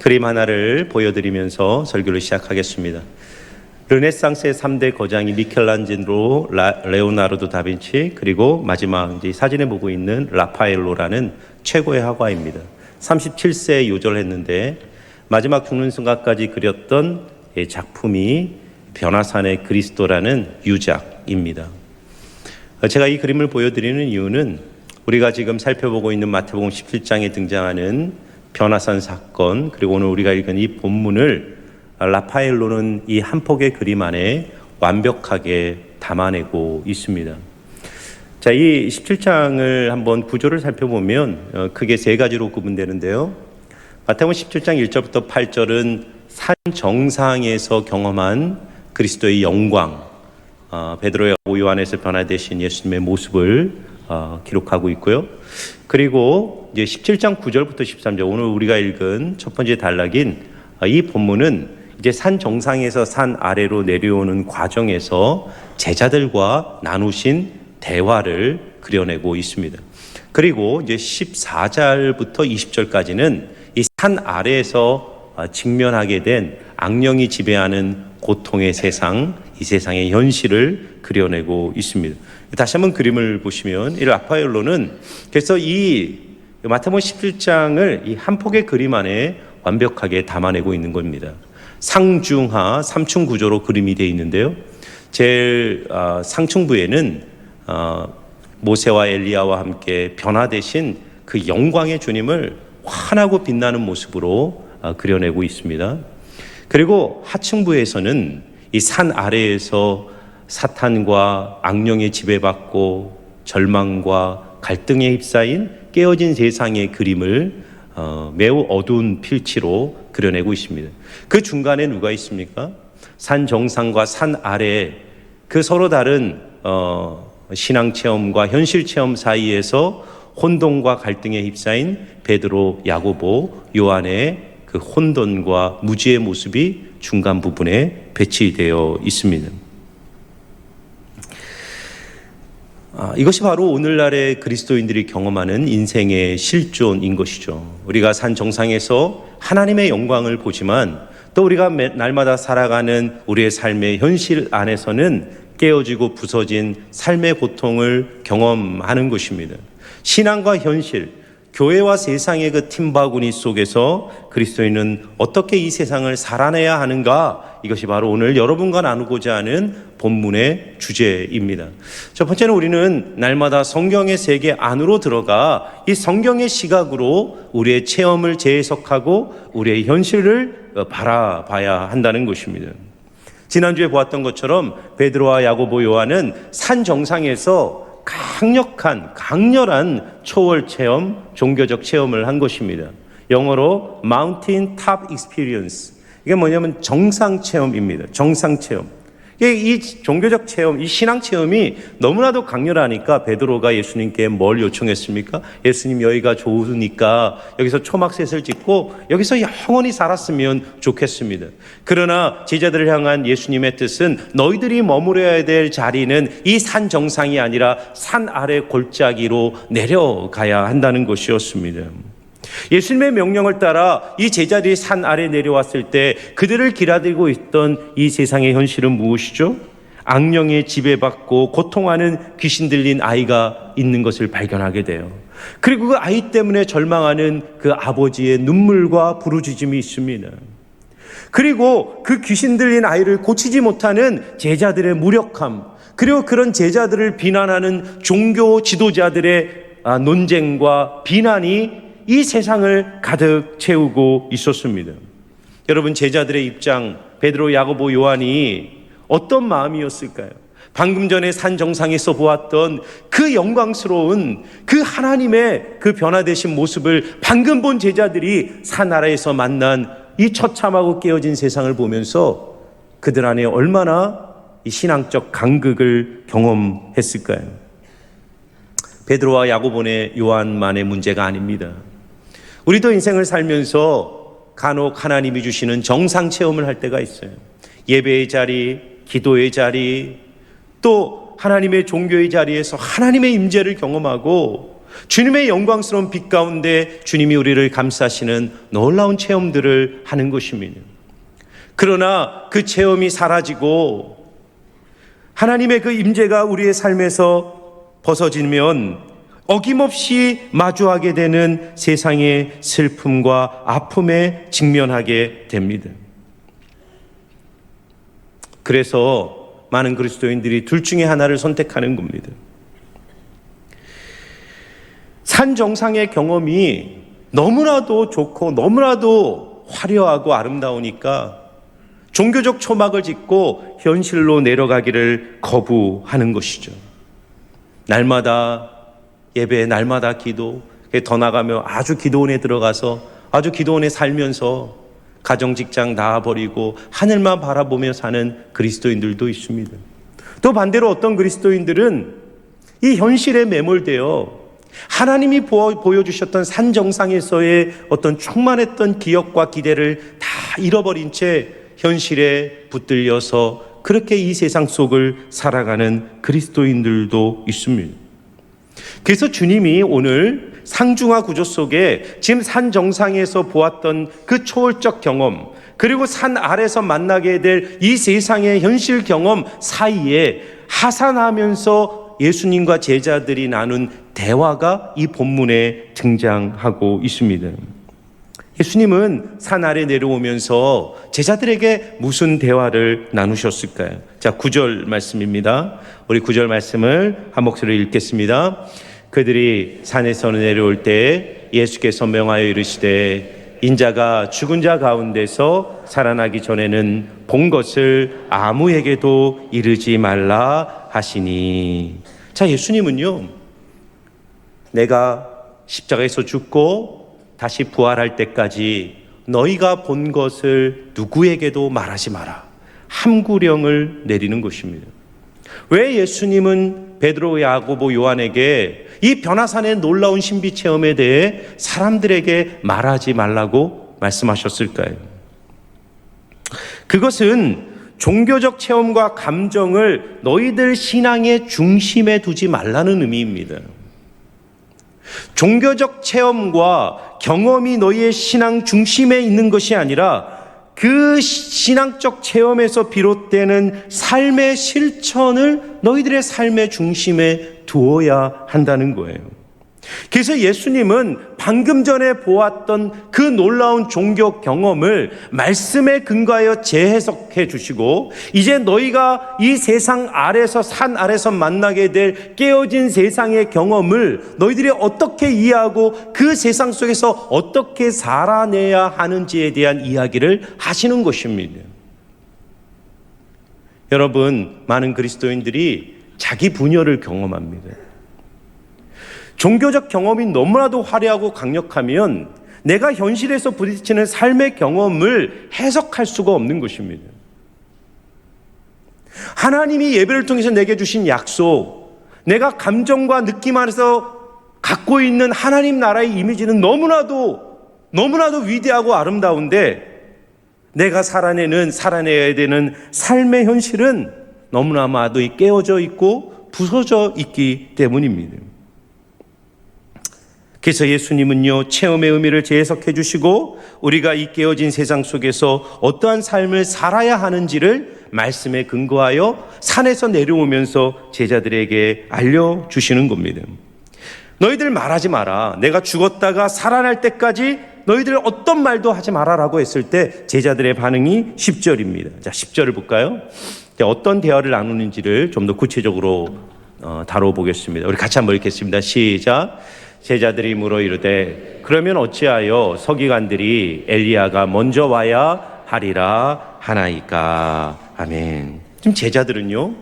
그림 하나를 보여드리면서 설교를 시작하겠습니다. 르네상스의 3대 거장이 미켈란젤로, 레오나르도 다빈치, 그리고 마지막 이제 사진에 보고 있는 라파엘로라는 최고의 화가입니다. 37세에 요절했는데 마지막 죽는 순간까지 그렸던 작품이 변화산의 그리스도라는 유작입니다. 제가 이 그림을 보여드리는 이유는 우리가 지금 살펴보고 있는 마태복음 17장에 등장하는 변화산 사건, 그리고 오늘 우리가 읽은 이 본문을 라파엘로는 이 한 폭의 그림 안에 완벽하게 담아내고 있습니다. 자, 이 17장을 한번 구조를 살펴보면 크게 세 가지로 구분되는데요. 마태복음 17장 1절부터 8절은 산 정상에서 경험한 그리스도의 영광, 베드로와 요한에서 변화되신 예수님의 모습을 기록하고 있고요. 그리고 이제 17장 9절부터 13절, 오늘 우리가 읽은 첫 번째 단락인 이 본문은 이제 산 정상에서 산 아래로 내려오는 과정에서 제자들과 나누신 대화를 그려내고 있습니다. 그리고 이제 14절부터 20절까지는 이 산 아래에서 직면하게 된 악령이 지배하는 고통의 세상, 이 세상의 현실을 그려내고 있습니다. 다시 한번 그림을 보시면 이 라파엘로는 그래서 이 마태복음 17장을 이 한 폭의 그림 안에 완벽하게 담아내고 있는 겁니다. 상중하 3층 구조로 그림이 되어 있는데요. 제일 상층부에는 모세와 엘리야와 함께 변화되신 그 영광의 주님을 환하고 빛나는 모습으로 그려내고 있습니다. 그리고 하층부에서는 이 산 아래에서 사탄과 악령에 지배받고 절망과 갈등에 휩싸인 깨어진 세상의 그림을 매우 어두운 필치로 그려내고 있습니다. 그 중간에 누가 있습니까? 산 정상과 산 아래 그 서로 다른 신앙 체험과 현실 체험 사이에서 혼돈과 갈등에 휩싸인 베드로, 야고보, 요한의 그 혼돈과 무지의 모습이 중간 부분에 배치되어 있습니다. 이것이 바로 오늘날의 그리스도인들이 경험하는 인생의 실존인 것이죠. 우리가 산 정상에서 하나님의 영광을 보지만 또 우리가 날마다 살아가는 우리의 삶의 현실 안에서는 깨어지고 부서진 삶의 고통을 경험하는 것입니다. 신앙과 현실, 교회와 세상의 그 팀바구니 속에서 그리스도인은 어떻게 이 세상을 살아내야 하는가, 이것이 바로 오늘 여러분과 나누고자 하는 본문의 주제입니다. 첫 번째는 우리는 날마다 성경의 세계 안으로 들어가 이 성경의 시각으로 우리의 체험을 재해석하고 우리의 현실을 바라봐야 한다는 것입니다. 지난주에 보았던 것처럼 베드로와 야고보, 요한은 산 정상에서 강렬한 초월 체험, 종교적 체험을 한 것입니다. 영어로 Mountain Top Experience. 이게 뭐냐면 정상 체험입니다. 정상 체험. 이 종교적 체험, 이 신앙 체험이 너무나도 강렬하니까 베드로가 예수님께 뭘 요청했습니까? 예수님, 여기가 좋으니까 여기서 초막셋을 짓고 여기서 영원히 살았으면 좋겠습니다. 그러나 제자들을 향한 예수님의 뜻은 너희들이 머무려야 될 자리는 이 산 정상이 아니라 산 아래 골짜기로 내려가야 한다는 것이었습니다. 예수님의 명령을 따라 이 제자들이 산 아래 내려왔을 때 그들을 기다리고 있던 이 세상의 현실은 무엇이죠? 악령에 지배받고 고통하는 귀신 들린 아이가 있는 것을 발견하게 돼요. 그리고 그 아이 때문에 절망하는 그 아버지의 눈물과 부르짖음이 있습니다. 그리고 그 귀신 들린 아이를 고치지 못하는 제자들의 무력함, 그리고 그런 제자들을 비난하는 종교 지도자들의 논쟁과 비난이 이 세상을 가득 채우고 있었습니다. 여러분, 제자들의 입장, 베드로, 야고보, 요한이 어떤 마음이었을까요? 방금 전에 산 정상에서 보았던 그 영광스러운 그 하나님의 그 변화되신 모습을 방금 본 제자들이 산 아래에서 만난 이 처참하고 깨어진 세상을 보면서 그들 안에 얼마나 이 신앙적 간극을 경험했을까요? 베드로와 야고보네, 요한만의 문제가 아닙니다. 우리도 인생을 살면서 간혹 하나님이 주시는 정상 체험을 할 때가 있어요. 예배의 자리, 기도의 자리, 또 하나님의 종교의 자리에서 하나님의 임재를 경험하고 주님의 영광스러운 빛 가운데 주님이 우리를 감싸시는 놀라운 체험들을 하는 것입니다. 그러나 그 체험이 사라지고 하나님의 그 임재가 우리의 삶에서 벗어지면 어김없이 마주하게 되는 세상의 슬픔과 아픔에 직면하게 됩니다. 그래서 많은 그리스도인들이 둘 중에 하나를 선택하는 겁니다. 산 정상의 경험이 너무나도 좋고 너무나도 화려하고 아름다우니까 종교적 초막을 짓고 현실로 내려가기를 거부하는 것이죠. 날마다 예배, 날마다 기도, 더 나가며 아주 기도원에 들어가서 아주 기도원에 살면서 가정 직장 놔버리고 하늘만 바라보며 사는 그리스도인들도 있습니다. 또 반대로 어떤 그리스도인들은 이 현실에 매몰되어 하나님이 보여주셨던 산 정상에서의 어떤 충만했던 기억과 기대를 다 잃어버린 채 현실에 붙들려서 그렇게 이 세상 속을 살아가는 그리스도인들도 있습니다. 그래서 주님이 오늘 상중하 구조 속에 지금 산 정상에서 보았던 그 초월적 경험, 그리고 산 아래서 만나게 될 이 세상의 현실 경험 사이에 하산하면서 예수님과 제자들이 나눈 대화가 이 본문에 등장하고 있습니다. 예수님은 산 아래 내려오면서 제자들에게 무슨 대화를 나누셨을까요? 자, 9절 말씀입니다. 우리 9절 말씀을 한 목소리로 읽겠습니다. 그들이 산에서 내려올 때 예수께서 명하여 이르시되 인자가 죽은 자 가운데서 살아나기 전에는 본 것을 아무에게도 이르지 말라 하시니. 자, 예수님은요, 내가 십자가에서 죽고 다시 부활할 때까지 너희가 본 것을 누구에게도 말하지 마라, 함구령을 내리는 것입니다. 왜 예수님은 베드로, 야고보, 요한에게 이 변화산의 놀라운 신비 체험에 대해 사람들에게 말하지 말라고 말씀하셨을까요? 그것은 종교적 체험과 감정을 너희들 신앙의 중심에 두지 말라는 의미입니다. 종교적 체험과 경험이 너희의 신앙 중심에 있는 것이 아니라 그 신앙적 체험에서 비롯되는 삶의 실천을 너희들의 삶의 중심에 두어야 한다는 거예요. 그래서 예수님은 방금 전에 보았던 그 놀라운 종교 경험을 말씀에 근거하여 재해석해 주시고, 이제 너희가 이 세상 아래서, 산 아래서 만나게 될 깨어진 세상의 경험을 너희들이 어떻게 이해하고 그 세상 속에서 어떻게 살아내야 하는지에 대한 이야기를 하시는 것입니다. 여러분, 많은 그리스도인들이 자기 분열을 경험합니다. 종교적 경험이 너무나도 화려하고 강력하면 내가 현실에서 부딪히는 삶의 경험을 해석할 수가 없는 것입니다. 하나님이 예배를 통해서 내게 주신 약속, 내가 감정과 느낌 안에서 갖고 있는 하나님 나라의 이미지는 너무나도 위대하고 아름다운데, 내가 살아내야 되는 삶의 현실은 너무나도 깨어져 있고 부서져 있기 때문입니다. 그래서 예수님은요, 체험의 의미를 재해석해 주시고 우리가 이 깨어진 세상 속에서 어떠한 삶을 살아야 하는지를 말씀에 근거하여 산에서 내려오면서 제자들에게 알려주시는 겁니다. 너희들 말하지 마라. 내가 죽었다가 살아날 때까지 너희들 어떤 말도 하지 마라라고 했을 때 제자들의 반응이 10절입니다. 자, 10절을 볼까요? 어떤 대화를 나누는지를 좀 더 구체적으로 다뤄보겠습니다. 우리 같이 한번 읽겠습니다. 시작. 제자들이 물어 이르되 그러면 어찌하여 서기관들이 엘리야가 먼저 와야 하리라 하나이까. 아멘. 지금 제자들은요,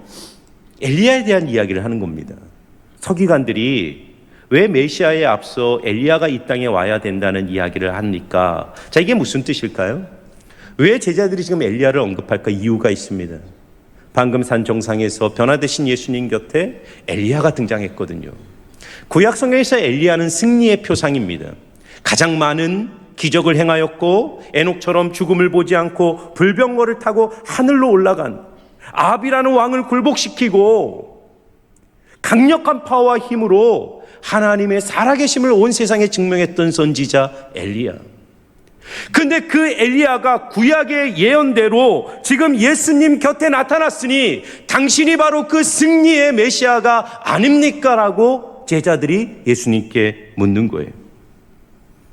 엘리야에 대한 이야기를 하는 겁니다. 서기관들이 왜 메시아에 앞서 엘리야가 이 땅에 와야 된다는 이야기를 합니까? 자, 이게 무슨 뜻일까요? 왜 제자들이 지금 엘리야를 언급할까? 이유가 있습니다. 방금 산 정상에서 변화되신 예수님 곁에 엘리야가 등장했거든요. 구약 성경에서 엘리야는 승리의 표상입니다. 가장 많은 기적을 행하였고 에녹처럼 죽음을 보지 않고 불병거를 타고 하늘로 올라간, 아합이라는 왕을 굴복시키고 강력한 파워와 힘으로 하나님의 살아계심을 온 세상에 증명했던 선지자 엘리야. 근데 그 엘리야가 구약의 예언대로 지금 예수님 곁에 나타났으니 당신이 바로 그 승리의 메시아가 아닙니까? 라고 제자들이 예수님께 묻는 거예요.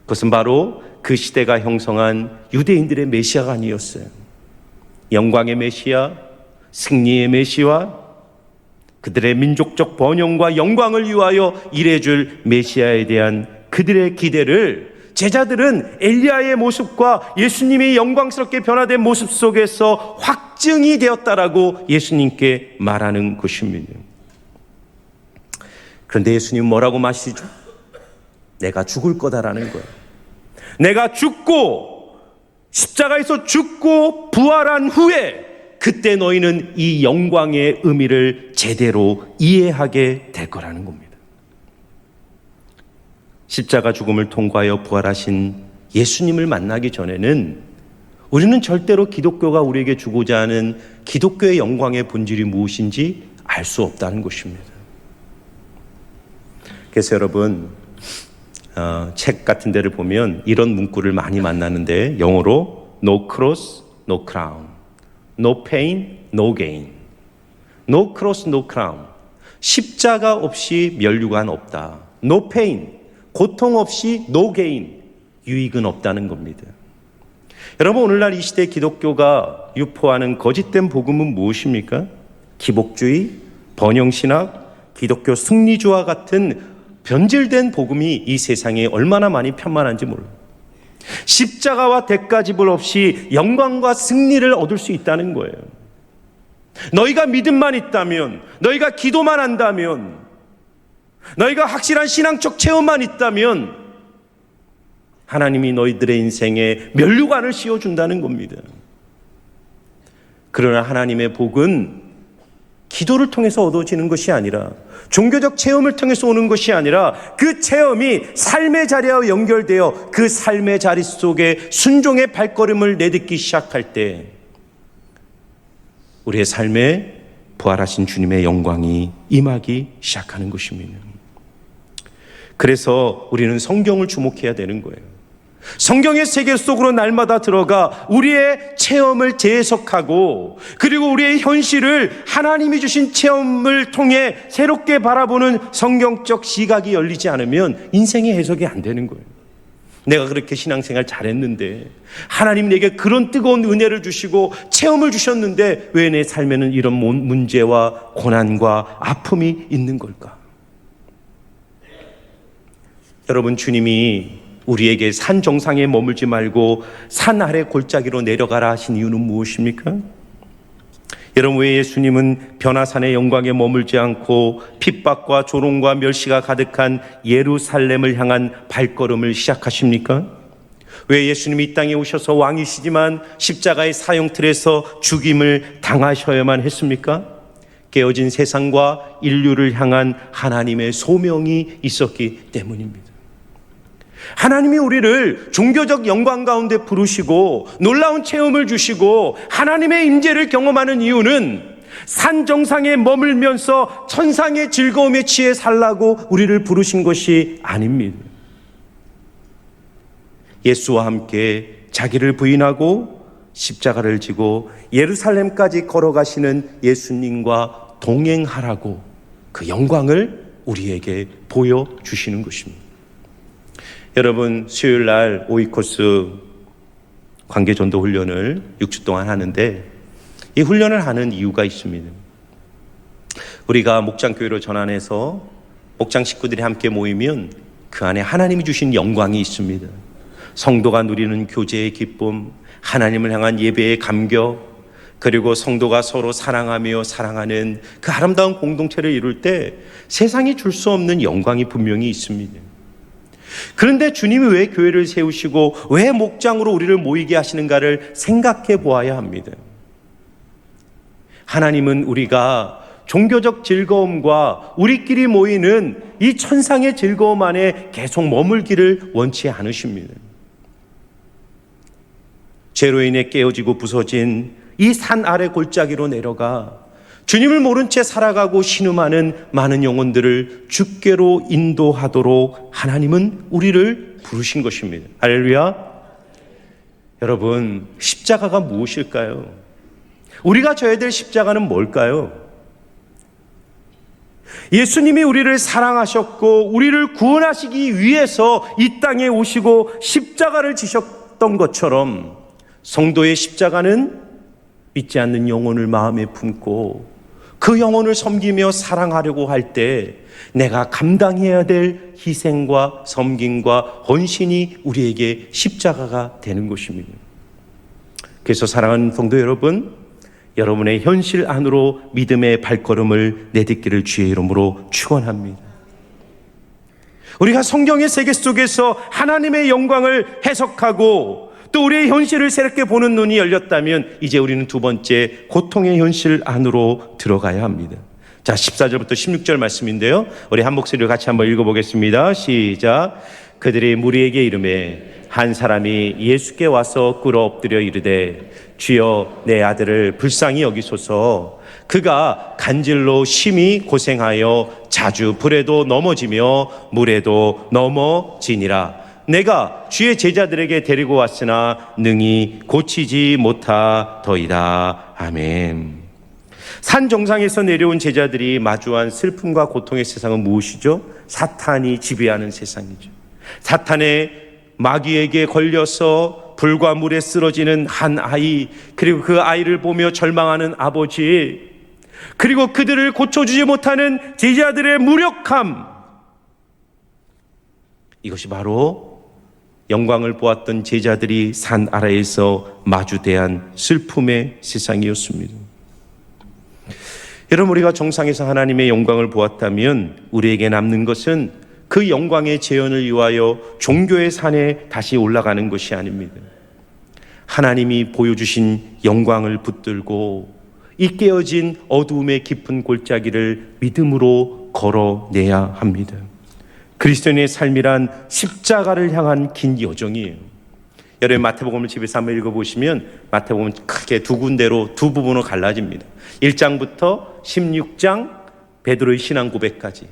그것은 바로 그 시대가 형성한 유대인들의 메시아가 아니었어요. 영광의 메시아, 승리의 메시아, 그들의 민족적 번영과 영광을 위하여 일해줄 메시아에 대한 그들의 기대를 제자들은 엘리야의 모습과 예수님이 영광스럽게 변화된 모습 속에서 확증이 되었다라고 예수님께 말하는 것입니다. 그런데 예수님은 뭐라고 말씀하시죠? 내가 죽을 거다라는 거예요. 내가 죽고 십자가에서 죽고 부활한 후에 그때 너희는 이 영광의 의미를 제대로 이해하게 될 거라는 겁니다. 십자가 죽음을 통과하여 부활하신 예수님을 만나기 전에는 우리는 절대로 기독교가 우리에게 주고자 하는 기독교의 영광의 본질이 무엇인지 알 수 없다는 것입니다. 그래서 여러분, 책 같은 데를 보면 이런 문구를 많이 만나는데, 영어로 No cross, no crown, no pain, no gain. No cross, no crown. 십자가 없이 면류관 없다. No pain, 고통 없이 no gain, 유익은 없다는 겁니다. 여러분, 오늘날 이 시대 기독교가 유포하는 거짓된 복음은 무엇입니까? 기복주의, 번영신학, 기독교 승리주와 같은 변질된 복음이 이 세상에 얼마나 많이 편만한지 몰라요. 십자가와 대가지불 없이 영광과 승리를 얻을 수 있다는 거예요. 너희가 믿음만 있다면, 너희가 기도만 한다면, 너희가 확실한 신앙적 체험만 있다면 하나님이 너희들의 인생에 면류관을 씌워준다는 겁니다. 그러나 하나님의 복은 기도를 통해서 얻어지는 것이 아니라, 종교적 체험을 통해서 오는 것이 아니라, 그 체험이 삶의 자리와 연결되어 그 삶의 자리 속에 순종의 발걸음을 내딛기 시작할 때 우리의 삶에 부활하신 주님의 영광이 임하기 시작하는 것입니다. 그래서 우리는 성경을 주목해야 되는 거예요. 성경의 세계 속으로 날마다 들어가 우리의 체험을 재해석하고, 그리고 우리의 현실을 하나님이 주신 체험을 통해 새롭게 바라보는 성경적 시각이 열리지 않으면 인생의 해석이 안 되는 거예요. 내가 그렇게 신앙생활 잘했는데, 하나님 내게 그런 뜨거운 은혜를 주시고 체험을 주셨는데 왜 내 삶에는 이런 문제와 고난과 아픔이 있는 걸까? 여러분, 주님이 우리에게 산 정상에 머물지 말고 산 아래 골짜기로 내려가라 하신 이유는 무엇입니까? 여러분, 왜 예수님은 변화산의 영광에 머물지 않고 핍박과 조롱과 멸시가 가득한 예루살렘을 향한 발걸음을 시작하십니까? 왜 예수님이 이 땅에 오셔서 왕이시지만 십자가의 사형틀에서 죽임을 당하셔야만 했습니까? 깨어진 세상과 인류를 향한 하나님의 소명이 있었기 때문입니다. 하나님이 우리를 종교적 영광 가운데 부르시고 놀라운 체험을 주시고 하나님의 임재를 경험하는 이유는 산 정상에 머물면서 천상의 즐거움에 취해 살라고 우리를 부르신 것이 아닙니다. 예수와 함께 자기를 부인하고 십자가를 지고 예루살렘까지 걸어가시는 예수님과 동행하라고 그 영광을 우리에게 보여주시는 것입니다. 여러분, 수요일 날 오이코스 관계전도 훈련을 6주 동안 하는데, 이 훈련을 하는 이유가 있습니다. 우리가 목장교회로 전환해서 목장 식구들이 함께 모이면 그 안에 하나님이 주신 영광이 있습니다. 성도가 누리는 교제의 기쁨, 하나님을 향한 예배의 감격, 그리고 성도가 서로 사랑하며 사랑하는 그 아름다운 공동체를 이룰 때 세상이 줄 수 없는 영광이 분명히 있습니다. 그런데 주님이 왜 교회를 세우시고 왜 목장으로 우리를 모이게 하시는가를 생각해 보아야 합니다. 하나님은 우리가 종교적 즐거움과 우리끼리 모이는 이 천상의 즐거움 안에 계속 머물기를 원치 않으십니다. 죄로 인해 깨어지고 부서진 이 산 아래 골짜기로 내려가 주님을 모른 채 살아가고 신음하는 많은 영혼들을 주께로 인도하도록 하나님은 우리를 부르신 것입니다. 할렐루야. 여러분, 십자가가 무엇일까요? 우리가 져야 될 십자가는 뭘까요? 예수님이 우리를 사랑하셨고 우리를 구원하시기 위해서 이 땅에 오시고 십자가를 지셨던 것처럼 성도의 십자가는 믿지 않는 영혼을 마음에 품고 그 영혼을 섬기며 사랑하려고 할 때 내가 감당해야 될 희생과 섬김과 헌신이 우리에게 십자가가 되는 것입니다. 그래서 사랑하는 성도 여러분, 여러분의 현실 안으로 믿음의 발걸음을 내딛기를 주의 이름으로 축원합니다. 우리가 성경의 세계 속에서 하나님의 영광을 해석하고 또 우리의 현실을 새롭게 보는 눈이 열렸다면 이제 우리는 두 번째 고통의 현실 안으로 들어가야 합니다. 자, 14절부터 16절 말씀인데요, 우리 한 목소리로 같이 한번 읽어보겠습니다. 시작. 그들이 무리에게 이르매 한 사람이 예수께 와서 꿇어 엎드려 이르되 주여 내 아들을 불쌍히 여기소서. 그가 간질로 심히 고생하여 자주 불에도 넘어지며 물에도 넘어지니라. 내가 주의 제자들에게 데리고 왔으나 능히 고치지 못하더이다. 아멘. 산 정상에서 내려온 제자들이 마주한 슬픔과 고통의 세상은 무엇이죠? 사탄이 지배하는 세상이죠. 사탄의 마귀에게 걸려서 불과 물에 쓰러지는 한 아이, 그리고 그 아이를 보며 절망하는 아버지, 그리고 그들을 고쳐주지 못하는 제자들의 무력함, 이것이 바로 영광을 보았던 제자들이 산 아래에서 마주대한 슬픔의 세상이었습니다. 여러분, 우리가 정상에서 하나님의 영광을 보았다면 우리에게 남는 것은 그 영광의 재현을 위하여 종교의 산에 다시 올라가는 것이 아닙니다. 하나님이 보여주신 영광을 붙들고 이 깨어진 어두움의 깊은 골짜기를 믿음으로 걸어내야 합니다. 그리스도인의 삶이란 십자가를 향한 긴 여정이에요. 여러분, 마태복음을 집에서 한번 읽어보시면 마태복음은 크게 두 군데로, 두 부분으로 갈라집니다. 1장부터 16장 베드로의 신앙 고백까지,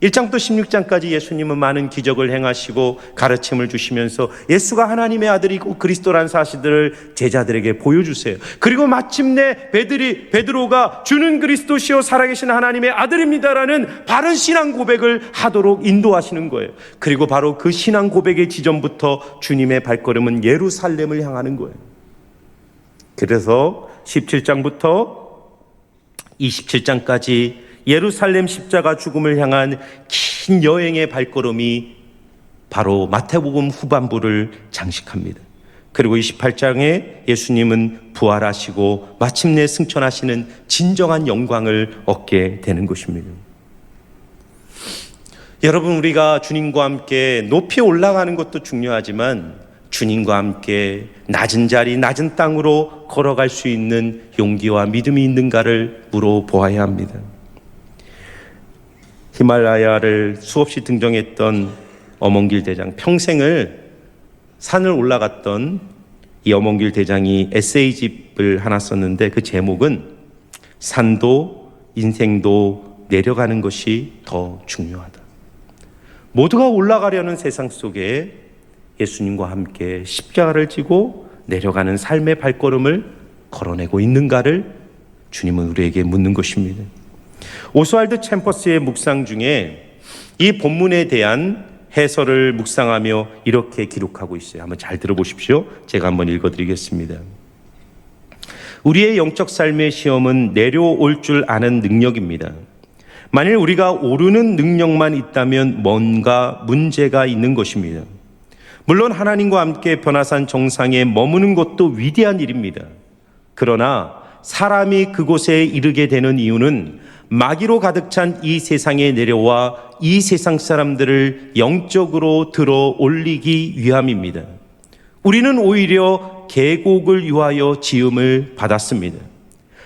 1장부터 16장까지 예수님은 많은 기적을 행하시고 가르침을 주시면서 예수가 하나님의 아들이고 그리스도라는 사실들을 제자들에게 보여주세요. 그리고 마침내 베드로가 주는 그리스도시요 살아계신 하나님의 아들입니다라는 바른 신앙 고백을 하도록 인도하시는 거예요. 그리고 바로 그 신앙 고백의 지점부터 주님의 발걸음은 예루살렘을 향하는 거예요. 그래서 17장부터 27장까지 예루살렘 십자가 죽음을 향한 긴 여행의 발걸음이 바로 마태복음 후반부를 장식합니다. 그리고 28장에 예수님은 부활하시고 마침내 승천하시는 진정한 영광을 얻게 되는 것입니다. 여러분, 우리가 주님과 함께 높이 올라가는 것도 중요하지만 주님과 함께 낮은 자리, 낮은 땅으로 걸어갈 수 있는 용기와 믿음이 있는가를 물어보아야 합니다. 히말라야를 수없이 등정했던 어몽길 대장, 평생을 산을 올라갔던 이 어몽길 대장이 에세이집을 하나 썼는데 그 제목은 산도 인생도 내려가는 것이 더 중요하다. 모두가 올라가려는 세상 속에 예수님과 함께 십자가를 지고 내려가는 삶의 발걸음을 걸어내고 있는가를 주님은 우리에게 묻는 것입니다. 오스왈드 챔버스의 묵상 중에 이 본문에 대한 해설을 묵상하며 이렇게 기록하고 있어요. 한번 잘 들어보십시오. 제가 한번 읽어드리겠습니다. 우리의 영적 삶의 시험은 내려올 줄 아는 능력입니다. 만일 우리가 오르는 능력만 있다면 뭔가 문제가 있는 것입니다. 물론 하나님과 함께 변화산 정상에 머무는 것도 위대한 일입니다. 그러나 사람이 그곳에 이르게 되는 이유는 마귀로 가득 찬 이 세상에 내려와 이 세상 사람들을 영적으로 들어 올리기 위함입니다. 우리는 오히려 계곡을 위하여 지음을 받았습니다.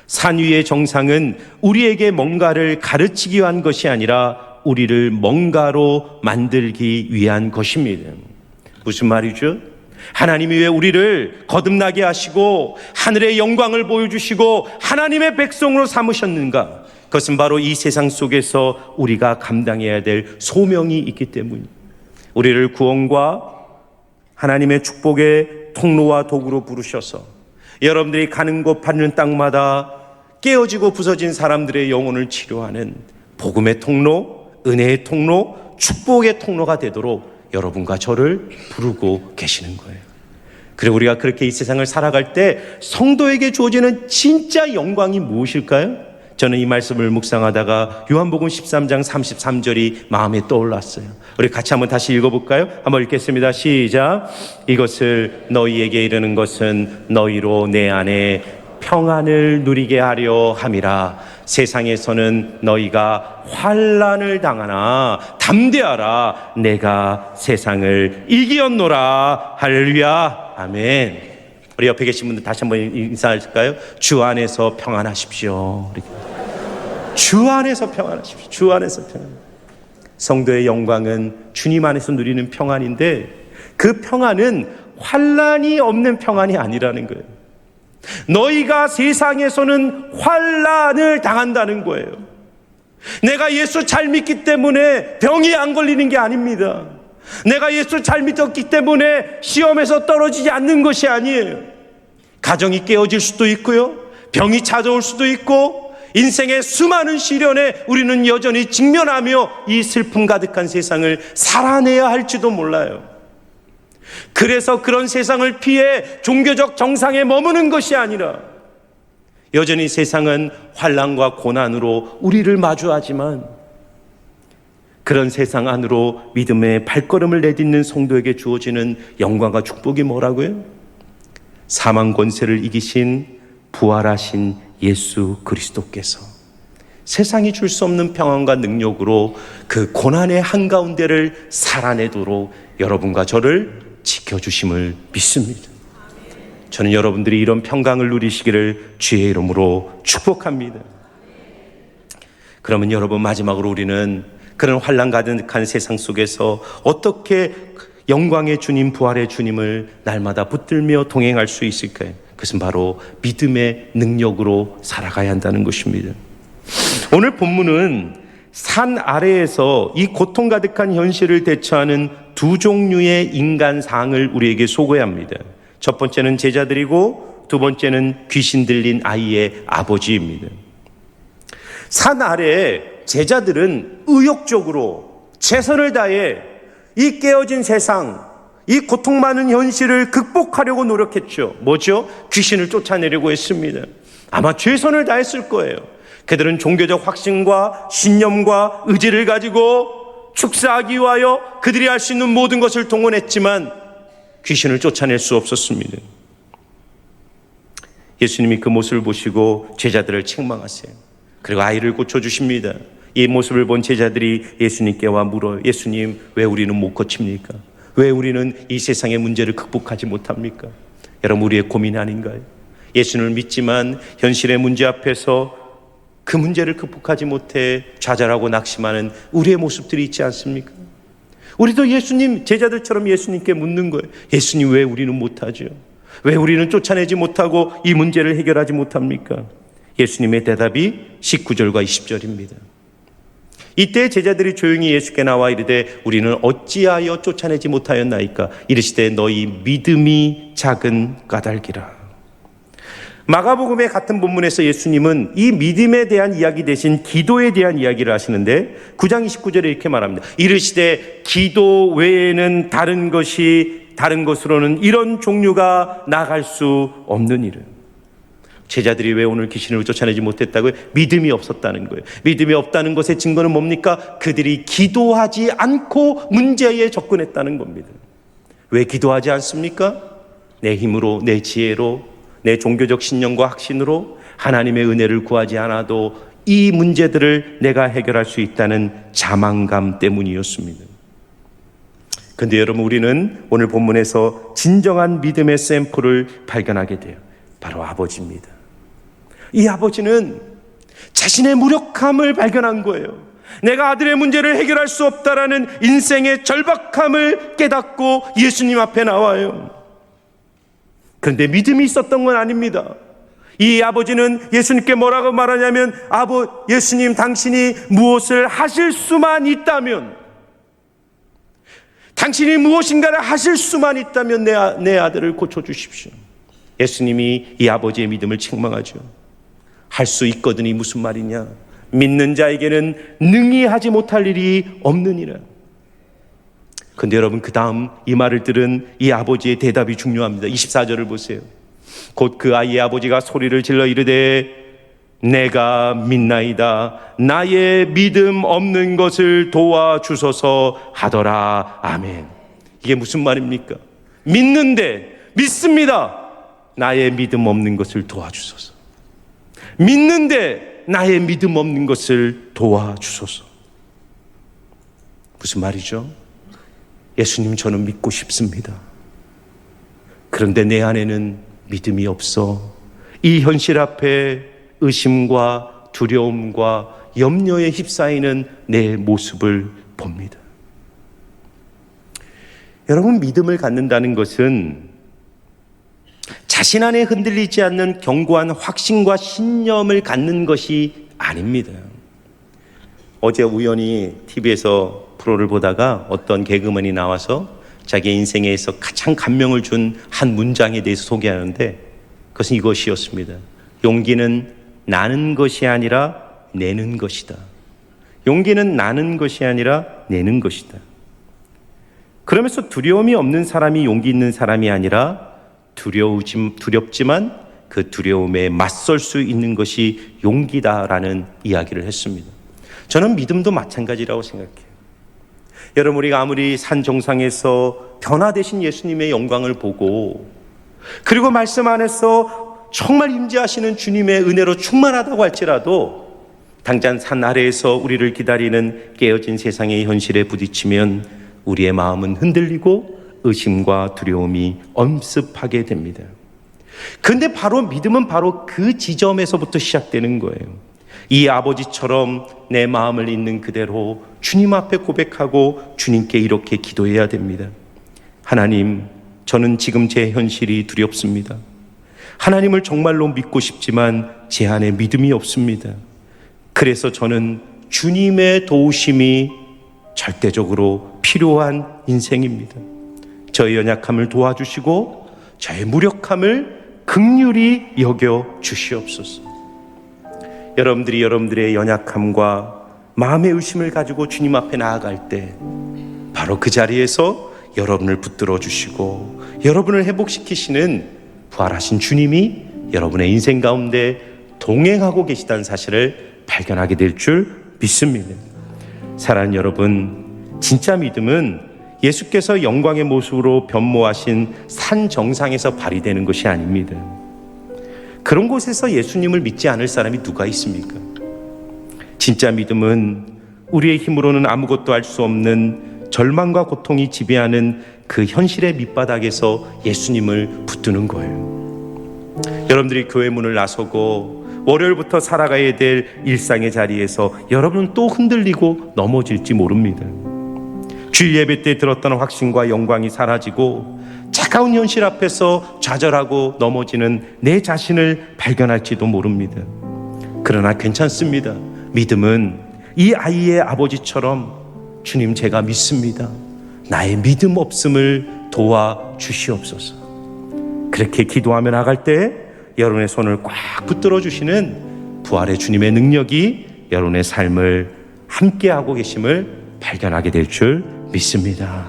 산 위의 정상은 우리에게 뭔가를 가르치기 위한 것이 아니라 우리를 뭔가로 만들기 위한 것입니다. 무슨 말이죠? 하나님이 왜 우리를 거듭나게 하시고 하늘의 영광을 보여주시고 하나님의 백성으로 삼으셨는가? 그것은 바로 이 세상 속에서 우리가 감당해야 될 소명이 있기 때문입니다. 우리를 구원과 하나님의 축복의 통로와 도구로 부르셔서 여러분들이 가는 곳 밟는 땅마다 깨어지고 부서진 사람들의 영혼을 치료하는 복음의 통로, 은혜의 통로, 축복의 통로가 되도록 여러분과 저를 부르고 계시는 거예요. 그리고 우리가 그렇게 이 세상을 살아갈 때 성도에게 주어지는 진짜 영광이 무엇일까요? 저는 이 말씀을 묵상하다가 요한복음 13장 33절이 마음에 떠올랐어요. 우리 같이 한번 다시 읽어볼까요? 한번 읽겠습니다. 시작. 이것을 너희에게 이르는 것은 너희로 내 안에 평안을 누리게 하려 함이라. 세상에서는 너희가 환난을 당하나 담대하라. 내가 세상을 이기었노라. 할렐루야. 아멘. 우리 옆에 계신 분들 다시 한번 인사하실까요? 주 안에서 평안하십시오. 주 안에서 평안하십시오. 주 안에서 평안. 성도의 영광은 주님 안에서 누리는 평안인데 그 평안은 환난이 없는 평안이 아니라는 거예요. 너희가 세상에서는 환난을 당한다는 거예요. 내가 예수 잘 믿기 때문에 병이 안 걸리는 게 아닙니다. 내가 예수 잘 믿었기 때문에 시험에서 떨어지지 않는 것이 아니에요. 가정이 깨어질 수도 있고요, 병이 찾아올 수도 있고, 인생의 수많은 시련에 우리는 여전히 직면하며 이 슬픔 가득한 세상을 살아내야 할지도 몰라요. 그래서 그런 세상을 피해 종교적 정상에 머무는 것이 아니라 여전히 세상은 환난과 고난으로 우리를 마주하지만 그런 세상 안으로 믿음의 발걸음을 내딛는 성도에게 주어지는 영광과 축복이 뭐라고요? 사망 권세를 이기신 부활하신 예수 그리스도께서 세상이 줄 수 없는 평안과 능력으로 그 고난의 한가운데를 살아내도록 여러분과 저를 지켜주심을 믿습니다. 저는 여러분들이 이런 평강을 누리시기를 주의 이름으로 축복합니다. 그러면 여러분, 마지막으로 우리는 그런 환난 가득한 세상 속에서 어떻게 영광의 주님, 부활의 주님을 날마다 붙들며 동행할 수 있을까요? 그것은 바로 믿음의 능력으로 살아가야 한다는 것입니다. 오늘 본문은 산 아래에서 이 고통 가득한 현실을 대처하는 두 종류의 인간상을 우리에게 소개합니다. 첫 번째는 제자들이고 두 번째는 귀신 들린 아이의 아버지입니다. 산 아래에 제자들은 의욕적으로 최선을 다해 이 깨어진 세상, 이 고통 많은 현실을 극복하려고 노력했죠. 뭐죠? 귀신을 쫓아내려고 했습니다. 아마 최선을 다했을 거예요. 그들은 종교적 확신과 신념과 의지를 가지고 축사하기 위하여 그들이 할 수 있는 모든 것을 동원했지만 귀신을 쫓아낼 수 없었습니다. 예수님이 그 모습을 보시고 제자들을 책망하세요. 그리고 아이를 고쳐주십니다. 이 모습을 본 제자들이 예수님께 와 물어요. 예수님, 왜 우리는 못 고칩니까? 왜 우리는 이 세상의 문제를 극복하지 못합니까? 여러분, 우리의 고민 아닌가요? 예수님을 믿지만 현실의 문제 앞에서 그 문제를 극복하지 못해 좌절하고 낙심하는 우리의 모습들이 있지 않습니까? 우리도 예수님, 제자들처럼 예수님께 묻는 거예요. 예수님, 왜 우리는 못하죠? 왜 우리는 쫓아내지 못하고 이 문제를 해결하지 못합니까? 예수님의 대답이 19절과 20절입니다. 이때 제자들이 조용히 예수께 나와 이르되 우리는 어찌하여 쫓아내지 못하였나이까? 이르시되 너희 믿음이 작은 까닭이라. 마가복음의 같은 본문에서 예수님은 이 믿음에 대한 이야기 대신 기도에 대한 이야기를 하시는데 9장 29절에 이렇게 말합니다. 이르시되 기도 외에는 다른 것으로는 이런 종류가 나갈 수 없는 일은. 제자들이 왜 오늘 귀신을 쫓아내지 못했다고요? 믿음이 없었다는 거예요. 믿음이 없다는 것의 증거는 뭡니까? 그들이 기도하지 않고 문제에 접근했다는 겁니다. 왜 기도하지 않습니까? 내 힘으로, 내 지혜로, 내 종교적 신념과 확신으로 하나님의 은혜를 구하지 않아도 이 문제들을 내가 해결할 수 있다는 자만감 때문이었습니다. 그런데 여러분, 우리는 오늘 본문에서 진정한 믿음의 샘플을 발견하게 돼요. 바로 아버지입니다. 이 아버지는 자신의 무력함을 발견한 거예요. 내가 아들의 문제를 해결할 수 없다라는 인생의 절박함을 깨닫고 예수님 앞에 나와요. 그런데 믿음이 있었던 건 아닙니다. 이 아버지는 예수님께 뭐라고 말하냐면, 예수님, 당신이 무엇을 하실 수만 있다면, 당신이 무엇인가를 하실 수만 있다면 내 아들을 고쳐주십시오. 예수님이 이 아버지의 믿음을 책망하죠. 할 수 있거든이 무슨 말이냐? 믿는 자에게는 능히 하지 못할 일이 없느니라. 그런데 여러분, 그 다음 이 말을 들은 이 아버지의 대답이 중요합니다. 24절을 보세요. 곧 그 아이의 아버지가 소리를 질러 이르되 내가 믿나이다. 나의 믿음 없는 것을 도와주소서 하더라. 아멘. 이게 무슨 말입니까? 믿습니다. 나의 믿음 없는 것을 도와주소서. 믿는데 나의 믿음 없는 것을 도와주소서. 무슨 말이죠? 예수님, 저는 믿고 싶습니다. 그런데 내 안에는 믿음이 없어 이 현실 앞에 의심과 두려움과 염려에 휩싸이는 내 모습을 봅니다. 여러분, 믿음을 갖는다는 것은 자신 안에 흔들리지 않는 견고한 확신과 신념을 갖는 것이 아닙니다. 어제 우연히 TV에서 프로를 보다가 어떤 개그맨이 나와서 자기 인생에서 가장 감명을 준 한 문장에 대해서 소개하는데, 그것은 이것이었습니다. 용기는 나는 것이 아니라 내는 것이다. 용기는 나는 것이 아니라 내는 것이다. 그러면서 두려움이 없는 사람이 용기 있는 사람이 아니라 두렵지만 그 두려움에 맞설 수 있는 것이 용기다라는 이야기를 했습니다. 저는 믿음도 마찬가지라고 생각해요. 여러분, 우리가 아무리 산 정상에서 변화되신 예수님의 영광을 보고, 그리고 말씀 안에서 정말 임재하시는 주님의 은혜로 충만하다고 할지라도 당장 산 아래에서 우리를 기다리는 깨어진 세상의 현실에 부딪히면 우리의 마음은 흔들리고 의심과 두려움이 엄습하게 됩니다. 그런데 바로 믿음은 바로 그 지점에서부터 시작되는 거예요. 이 아버지처럼 내 마음을 있는 그대로 주님 앞에 고백하고 주님께 이렇게 기도해야 됩니다. 하나님, 저는 지금 제 현실이 두렵습니다. 하나님을 정말로 믿고 싶지만 제 안에 믿음이 없습니다. 그래서 저는 주님의 도우심이 절대적으로 필요한 인생입니다. 저의 연약함을 도와주시고 저의 무력함을 긍휼히 여겨 주시옵소서. 여러분들이 여러분들의 연약함과 마음의 의심을 가지고 주님 앞에 나아갈 때 바로 그 자리에서 여러분을 붙들어 주시고 여러분을 회복시키시는 부활하신 주님이 여러분의 인생 가운데 동행하고 계시다는 사실을 발견하게 될 줄 믿습니다. 사랑하는 여러분, 진짜 믿음은 예수께서 영광의 모습으로 변모하신 산 정상에서 발휘되는 것이 아닙니다. 그런 곳에서 예수님을 믿지 않을 사람이 누가 있습니까? 진짜 믿음은 우리의 힘으로는 아무것도 할 수 없는 절망과 고통이 지배하는 그 현실의 밑바닥에서 예수님을 붙드는 거예요. 여러분들이 교회 문을 나서고 월요일부터 살아가야 될 일상의 자리에서 여러분은 또 흔들리고 넘어질지 모릅니다. 주일 예배 때 들었던 확신과 영광이 사라지고 차가운 현실 앞에서 좌절하고 넘어지는 내 자신을 발견할지도 모릅니다. 그러나 괜찮습니다. 믿음은 이 아이의 아버지처럼 주님, 제가 믿습니다. 나의 믿음 없음을 도와주시옵소서. 그렇게 기도하며 나갈 때 여러분의 손을 꽉 붙들어 주시는 부활의 주님의 능력이 여러분의 삶을 함께하고 계심을 발견하게 될 줄 믿습니다.